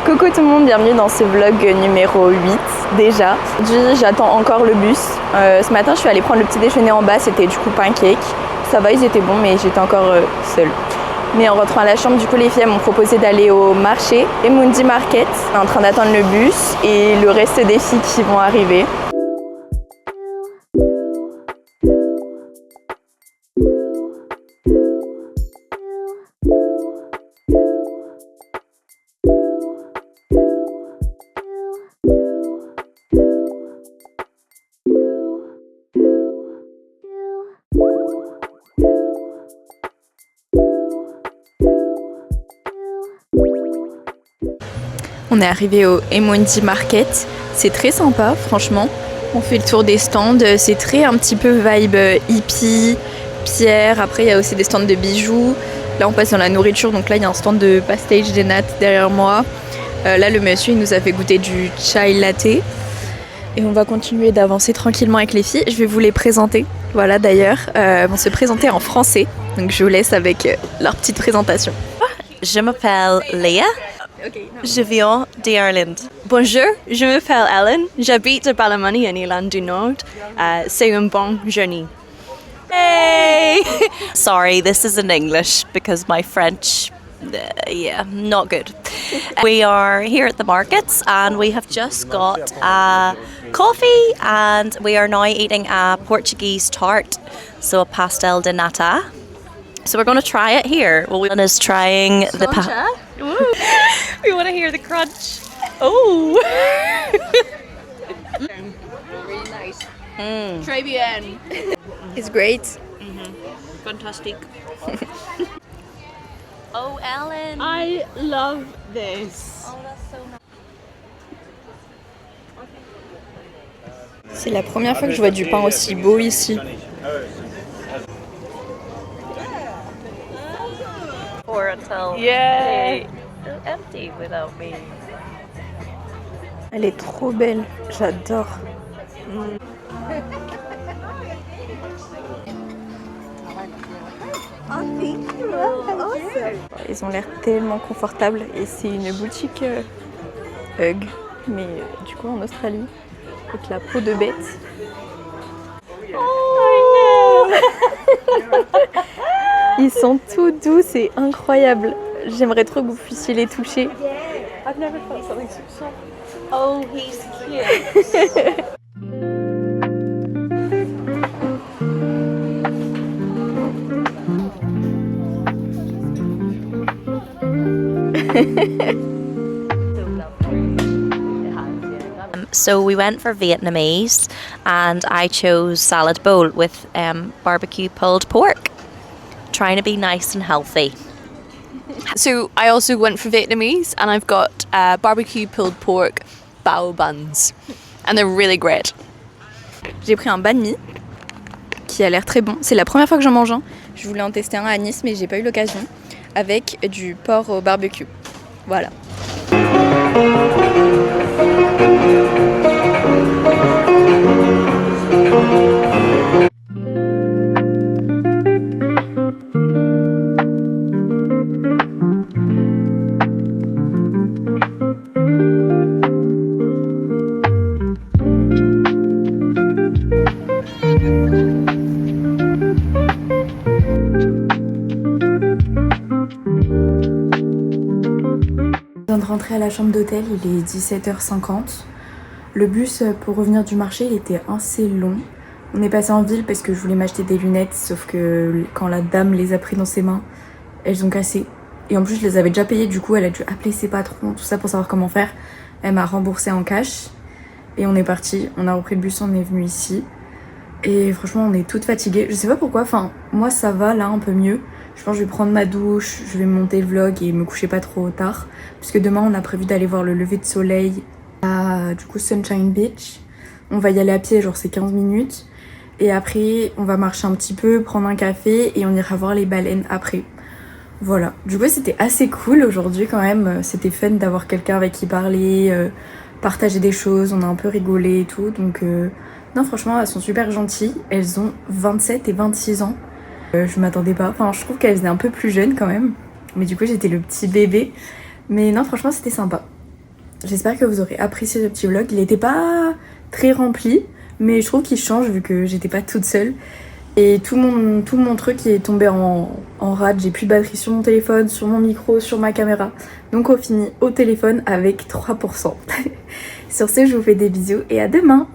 Coucou tout le monde, bienvenue dans ce vlog numéro 8 déjà. Aujourd'hui j'attends encore le bus. Ce matin je suis allée prendre le petit déjeuner en bas, c'était du coup pancake. Ça va, ils étaient bons mais j'étais encore seule. Mais en rentrant à la chambre, du coup les filles m'ont proposé d'aller au marché, Emundi Market. On est en train d'attendre le bus et le reste des filles qui vont arriver. On est arrivé au Emundi Market, c'est très sympa franchement. On fait le tour des stands, c'est très un petit peu vibe hippie, pierre. Après il y a aussi des stands de bijoux. Là on passe dans la nourriture, donc là il y a un stand de pastage des nattes derrière moi. Là le monsieur il nous a fait goûter du chai latte. Et on va continuer d'avancer tranquillement avec les filles. Je vais vous les présenter. Voilà d'ailleurs, vont se présenter en français. Donc je vous laisse avec leur petite présentation. Je m'appelle Léa. Je viens d'Irlande. Bonjour, je m'appelle Ellen. J'habite à Ballymoney en Irlande du Nord. C'est une bonne journée. Hey! Sorry, this is in English because my French, not good. We are here at the markets and we have just got a coffee and we are now eating a Portuguese tart, so a pastel de nata. So we're going to try it here. Well, one is trying the we want to hear the crunch. Oh! Really nice. Très bien. It's great. Fantastic. Oh, Ellen. I love this. Oh, that's so nice. C'est la première fois que je vois du pain aussi beau ici. Or until Yeah. still empty without me. Elle est trop belle, j'adore. Ils ont l'air tellement confortables et c'est une boutique Hug, mais du coup en Australie, avec la peau de bête. Oh Ils sont tout doux, c'est incroyable. J'aimerais trop que vous puissiez les toucher. I've never felt something so soft. Oh, he's cute. So we went for Vietnamese and I chose salad bowl with barbecue pulled pork. Trying to be nice and healthy. So I also went for Vietnamese and I've got barbecue pulled pork bao buns. And they're really great. J'ai pris un banh mi qui a l'air très bon. C'est la première fois que j'en mange un. Je voulais en tester un à Nice mais j'ai pas eu l'occasion. Avec du porc au barbecue. Voilà. Je viens de rentrer à la chambre d'hôtel, il est 17h50. Le bus pour revenir du marché, il était assez long. On est passé en ville parce que je voulais m'acheter des lunettes, sauf que quand la dame les a pris dans ses mains, elles ont cassé. Et en plus, je les avais déjà payées, du coup, elle a dû appeler ses patrons, tout ça pour savoir comment faire. Elle m'a remboursé en cash et on est parti. On a repris le bus, on est venu ici. Et franchement, on est toutes fatiguées. Je sais pas pourquoi, enfin, moi ça va là un peu mieux. Je pense que je vais prendre ma douche, je vais monter le vlog et me coucher pas trop tard. Puisque demain, on a prévu d'aller voir le lever de soleil à du coup Sunshine Beach. On va y aller à pied, genre c'est 15 minutes. Et après, on va marcher un petit peu, prendre un café et on ira voir les baleines après. Voilà. Du coup, c'était assez cool aujourd'hui quand même. C'était fun d'avoir quelqu'un avec qui parler, partager des choses. On a un peu rigolé et tout. Donc, non, franchement, elles sont super gentilles. Elles ont 27 et 26 ans. Je m'attendais pas. Enfin, je trouve qu'elles étaient un peu plus jeunes quand même. Mais du coup, j'étais le petit bébé. Mais non, franchement, c'était sympa. J'espère que vous aurez apprécié ce petit vlog. Il n'était pas très rempli, mais je trouve qu'il change vu que j'étais pas toute seule. Et tout mon truc est tombé en rade. J'ai plus de batterie sur mon téléphone, sur mon micro, sur ma caméra. Donc on finit au téléphone avec 3%. Sur ce, je vous fais des bisous et à demain.